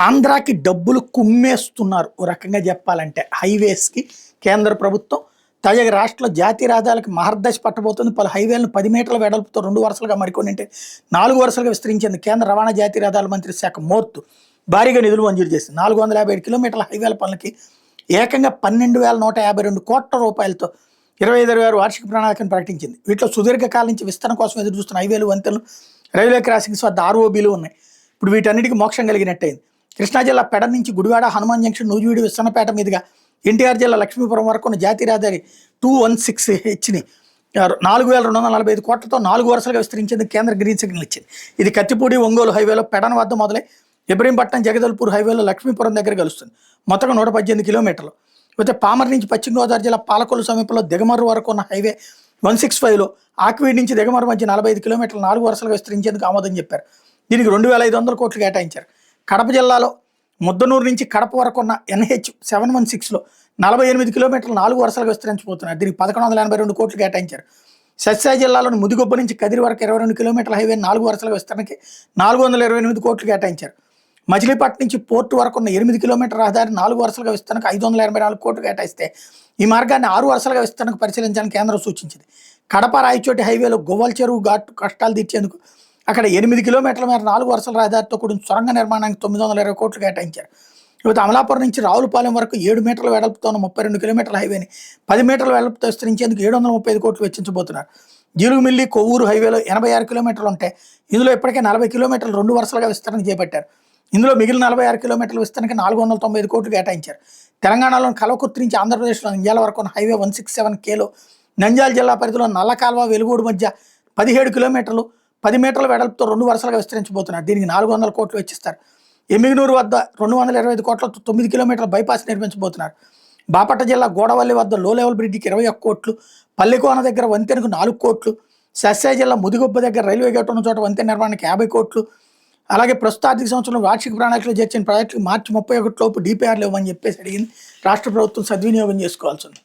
ఆంధ్రాకి డబ్బులు కుమ్మేస్తున్నారు. ఓ రకంగా చెప్పాలంటే హైవేస్‌కి కేంద్ర ప్రభుత్వం. తాజాగా రాష్ట్రంలో జాతీయ రహదారులకు మహర్దశ పట్టబోతుంది. పలు హైవేలను 10 మీటర్ల వెడల్పుతో 2 వరుసలుగా మరికొన్నింటి 4 వరుసలుగా విస్తరించింది. కేంద్ర రవాణా జాతీయ రహదారుల మంత్రి శాఖ మోర్తు భారీగా నిధులు మంజూరు చేసింది. 457 కిలోమీటర్ల హైవేల పనులకి ఏకంగా 12,152 కోట్ల రూపాయలతో 25-26 వార్షిక ప్రణాళికను ప్రకటించింది. వీటిలో సుదీర్ఘకాలం నుంచి విస్తరణ కోసం ఎదురుచూస్తున్న హైవేలు, వంతెనలు, రైల్వే క్రాసింగ్స్ వద్ద ఆర్ఓబీలు ఉన్నాయి. ఇప్పుడు వీటన్నిటికీ మోక్షం కలిగినట్టయింది. కృష్ణా జిల్లా పెడ నుంచి గుడివాడ, హనుమాన్ జంక్షన్, నూజివీడు, విస్సన్నపేట మీదుగా ఎన్టీఆర్ జిల్లా లక్ష్మీపురం వరకు ఉన్న జాతీయ రహదారి 216Hని 4,245 కోట్లతో 4 వరుసలుగా విస్తరించేందుకు కేంద్ర గ్రీన్ సిగ్నల్ ఇచ్చింది. ఇది కత్తిపూడి, ఒంగోలు హైవేలో పెడన వద్ద మొదలై ఇబ్రహీంపట్నం, జగదల్పూర్ హైవేలో లక్ష్మీపురం దగ్గర కలుస్తుంది. మొత్తం 118 కిలోమీటర్లు. అయితే పామర్ నుంచి పశ్చిమ గోదావరి జిల్లా పాలకొల్లు సమీపంలో దిగమర్రు వరకు ఉన్న హైవే 165లో ఆక్వీడ్ నుంచి దిగమర్రు మధ్య 45 కిలోమీటర్లు 4 వరుసలుగా విస్తరించేందుకు ఆమోదం చెప్పారు. దీనికి 2,500 కోట్లు కేటాయించారు. కడప జిల్లాలో ముద్దనూరు నుంచి కడప వరకు ఉన్న NH 716లో 48 కిలోమీటర్లు 4 వరుసలుగా విస్తరించబోతున్నారు. దీనికి 1,182 కోట్లు కేటాయించారు. సత్యసాయి జిల్లాలోని ముదిగొబ్బ నుంచి కదిరి వరకు 22 కిలోమీటర్ల హైవే 4 వరుసలుగా విస్తరణకి 428 కోట్లు కేటాయించారు. మచిలీపట్నం నుంచి పోర్టు వరకు ఉన్న 8 కిలోమీటర్ల రహదారి 4 వరుసలుగా విస్తరణకు 584 కోట్లు కేటాయిస్తే ఈ మార్గాన్ని 6 వరుసలుగా విస్తరణకు పరిశీలించాలని కేంద్రం సూచించింది. కడప రాయచోటి హైవేలో గోవల్ చెరువు ఘాటు కష్టాలు తీర్చేందుకు అక్కడ 8 కిలోమీటర్ల మేర 4 వరుసల రహదారితో కూడిన సొరంగ నిర్మాణానికి 920 కోట్లు కేటాయించారు. ఇకపోతే అమలాపురం నుంచి రావులపాలెం వరకు 7 మీటర్ల వెడల్పుతో ఉన్న 32 కిలోమీటర్ల హైవేని 10 మీటర్ల వెడల్పుతో విస్తరించేందుకు 735 కోట్లు వెచ్చించబోతున్నారు. జీలుగుమిల్లి, కొవ్వూరు హైవేలో 86 కిలోమీటర్లు ఉంటాయి. ఇందులో ఇప్పటికే 40 కిలోమీటర్లు 2 వరుసలుగా విస్తరణ చేపట్టారు. ఇందులో మిగిలిన 46 కిలోమీటర్ల విస్తరణకి 495 కోట్లు కేటాయించారు. తెలంగాణలోని కల్వకుర్తి నుంచి ఆంధ్రప్రదేశ్లో నంద్యాల వరకు ఉన్న హైవే 167Kలో నంద్యాల జిల్లా పరిధిలో నల్లకాల్వ, వెలుగోడు మధ్య 17 కిలోమీటర్లు 10 మీటర్ల వెడల్పుతో 2 వరుసలుగా విస్తరించబోతున్నారు. దీనికి 400 కోట్లు వెచ్చిస్తారు. ఎమ్మిగనూరు వద్ద 225 కోట్లతో 9 కిలోమీటర్ల బైపాస్ నిర్మించబోతున్నారు. బాపట్ల జిల్లా గోడవల్లి వద్ద లో లెవెల్ బ్రిడ్జికి 21 కోట్లు, పల్లెకోన దగ్గర వంతెనకు 4 కోట్లు, సస్సాయి జిల్లా ముదిగొబ్బ దగ్గర రైల్వే గేట్ ఉన్న చోట వంతెన నిర్మాణానికి 50 కోట్లు, అలాగే ప్రస్తుత ఆర్థిక సంవత్సరంలో వార్షిక ప్రణాళికలు చేర్చిన ప్రాజెక్టులు మార్చి 31 లోపు DPRలు ఇవ్వమని చెప్పేసి అడిగింది. రాష్ట్ర ప్రభుత్వం సద్వినియోగం చేసుకోవాల్సి ఉంది.